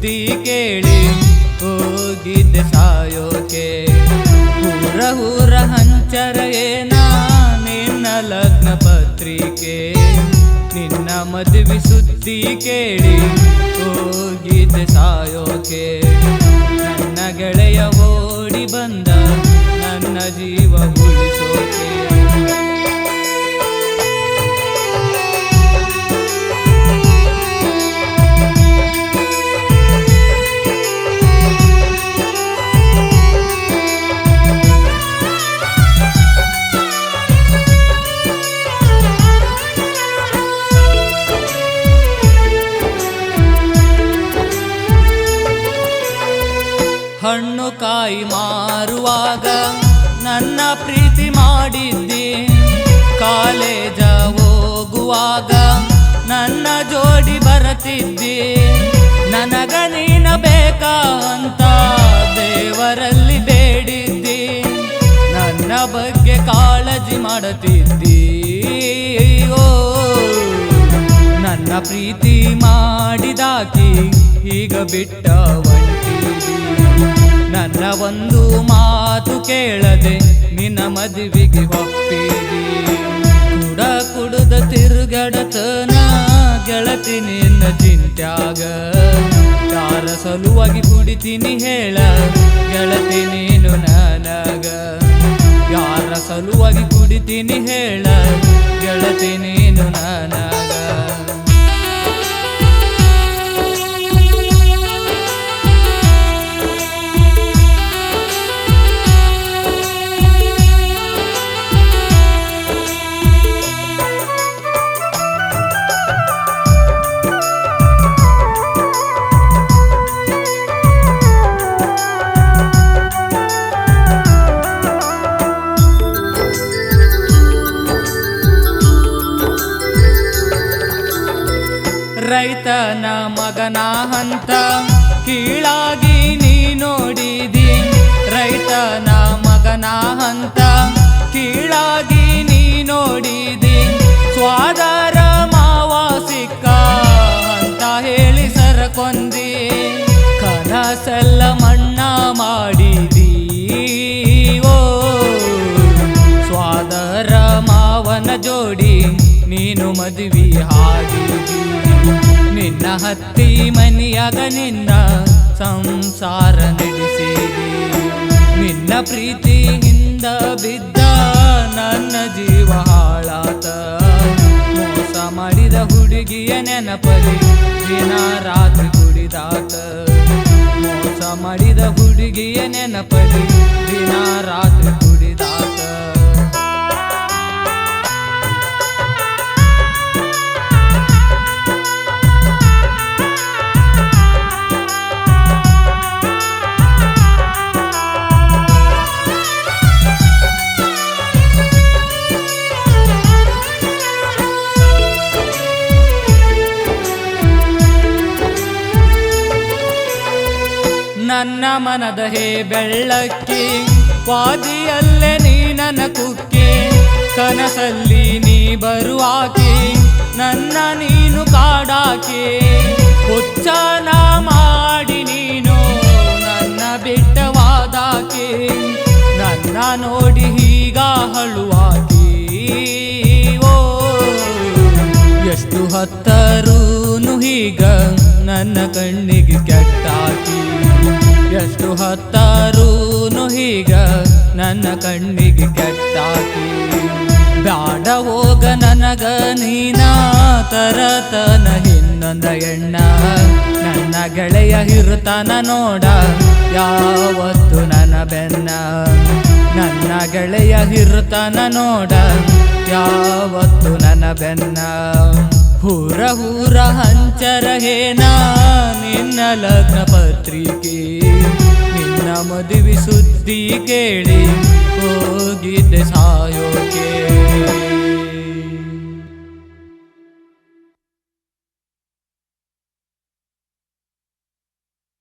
ಸುದ್ದಿ ಕೇಳಿ ಹೋಗಿದ್ದೆ ಸಾಯೋಕೆ. ಊರ ಊರ ಹಂಚರ ಏನ ನಿನ್ನ ಲಗ್ನ ಪತ್ರಿಕೆ, ನಿನ್ನ ಮದುವೆ ಸುದ್ದಿ ಕೇಳಿ ಹೋಗಿದ್ದೆ ಸಾಯೋಕೆ. ನನ್ನ ಗೆಳೆಯ ಓಡಿ ಬಂದ ನನ್ನ ಜೀವ ಉಳಿಸೋಕೆ. ಹಣ್ಣು ಕಾಯಿ ಮಾರುವಾಗ ನನ್ನ ಪ್ರೀತಿ ಮಾಡಿದ್ದಿ, ಕಾಲೇಜ ಹೋಗುವಾಗ ನನ್ನ ಜೋಡಿ ಬರತಿದ್ದಿ. ನನಗ ನೀನ ಬೇಕಾ ಅಂತ ದೇವರಲ್ಲಿ ಬೇಡಿದ್ದಿ, ನನ್ನ ಬಗ್ಗೆ ಕಾಳಜಿ ಮಾಡುತ್ತಿದ್ದಿ. ಓ ನನ್ನ ಪ್ರೀತಿ ಮಾಡಿದಾಕಿ ಈಗ ಬಿಟ್ಟ ಹೊಂಟಿದಿ. ನನ್ನ ಒಂದು ಮಾತು ಕೇಳದೆ ನಿನ್ನ ಮದುವೆಗೆ ಒಪ್ಪಿದಿ. ಕುಡ ಕುಡುದ ತಿರುಗಡತನ ಗೆಳತಿ ನಿನ್ನ ಚಿಂತ್ಯಾಗ, ಯಾರ ಸಲುವಾಗಿ ಕುಡಿತೀನಿ ಹೇಳ ಗೆಳತಿ ನೀನು ನನಗ. ಯಾರ ಸಲುವಾಗಿ ಕುಡಿತೀನಿ ಹೇಳ ಗೆಳತಿ ನೀನು ನನಗ. ರೈತನ ಮಗನ ಹಂತ ಕೀಳಾಗಿ ನೀ ನೋಡಿದಿ, ರೈತನ ಮಗನ ಹಂತ ಕೀಳಾಗಿ ನೀ ನೋಡಿದಿ. ಸ್ವಾದರ ಮಾವ ಸಿಕ್ಕ ಅಂತ ಹೇಳಿ ಸರಕೊಂದಿ, ಕನಸೆಲ್ಲ ಮಣ್ಣ ಮಾಡಿದಿ. ಓ ಸ್ವಾದರ ಮಾವನ ಜೋಡಿ ನೀನು ಮದುವೆ ಹಾಡಿದಿ. ನಿನ್ನ ಹತ್ತಿ ಮನೆಯಾಗ ನಿನ್ನ ಸಂಸಾರ ನಡೆಸಿದಿ. ನಿನ್ನ ಪ್ರೀತಿಯಿಂದ ಬಿದ್ದ ನನ್ನ ಜೀವ ಹಾಳಾತ. ಮೋಸ ಮಾಡಿದ ಹುಡುಗಿಯ ನೆನಪಲಿ ದಿನ ರಾತ್ರಿ ಕುಡಿದಾತ. ಮೋಸ ಮಾಡಿದ ಹುಡುಗಿಯ ನೆನಪಲಿ ದಿನ ರಾತ್ರಿ ಕುಡಿದಾತ. ನನ್ನ ಮನದ ಹೇ ಬೆಳ್ಳಕ್ಕಿ ವಾದಿಯಲ್ಲೇ ನೀ ನನ್ನ ಕುಕ್ಕೆ. ಕನಸಲ್ಲಿ ನೀ ಬರುವಾಕಿ ನನ್ನ ನೀನು ಕಾಡಾಕಿ. ಹುಚ್ಚನ ಮಾಡಿ ನೀನು ನನ್ನ ಬಿಟ್ಟವಾದಾಕಿ. ನನ್ನ ನೋಡಿ ಹೀಗ ಹಳುವಾಗಿ. ಓ ಎಷ್ಟು ಹತ್ತರೂನು ಹೀಗ ನನ್ನ ಕಣ್ಣಿಗೆ ಕೆಟ್ಟಾಕಿ. ಎಷ್ಟು ಹತ್ತರೂನು ಹೀಗ ನನ್ನ ಕಣ್ಣಿಗೆ ಕೆಟ್ಟಾಕಿ. ಬ್ಯಾಡ ಹೋಗ ನನಗ ನೀನ ತರತನ ಇನ್ನೊಂದ ಎಣ್ಣ. ನನ್ನ ಗೆಳೆಯ ಇರುತ್ತಾನ ನೋಡ ಯಾವತ್ತು ನನ್ನ ಬೆನ್ನ. ನನ್ನ ಗೆಳೆಯ ಇರುತ್ತಾನ ನೋಡ ಯಾವತ್ತು ನನ್ನ ಬೆನ್ನ. ಊರ ಊರ ಹಂಚರ ಹೇನ ನಿನ್ನ ಲಗ್ನ ಪತ್ರಿಕೆ, ನಿನ್ನ ಮದುವೆ ಸುದ್ದಿ ಕೇಳಿ ಹೋಗಿದ್ದೆ ಸಾಯೋಕೆ.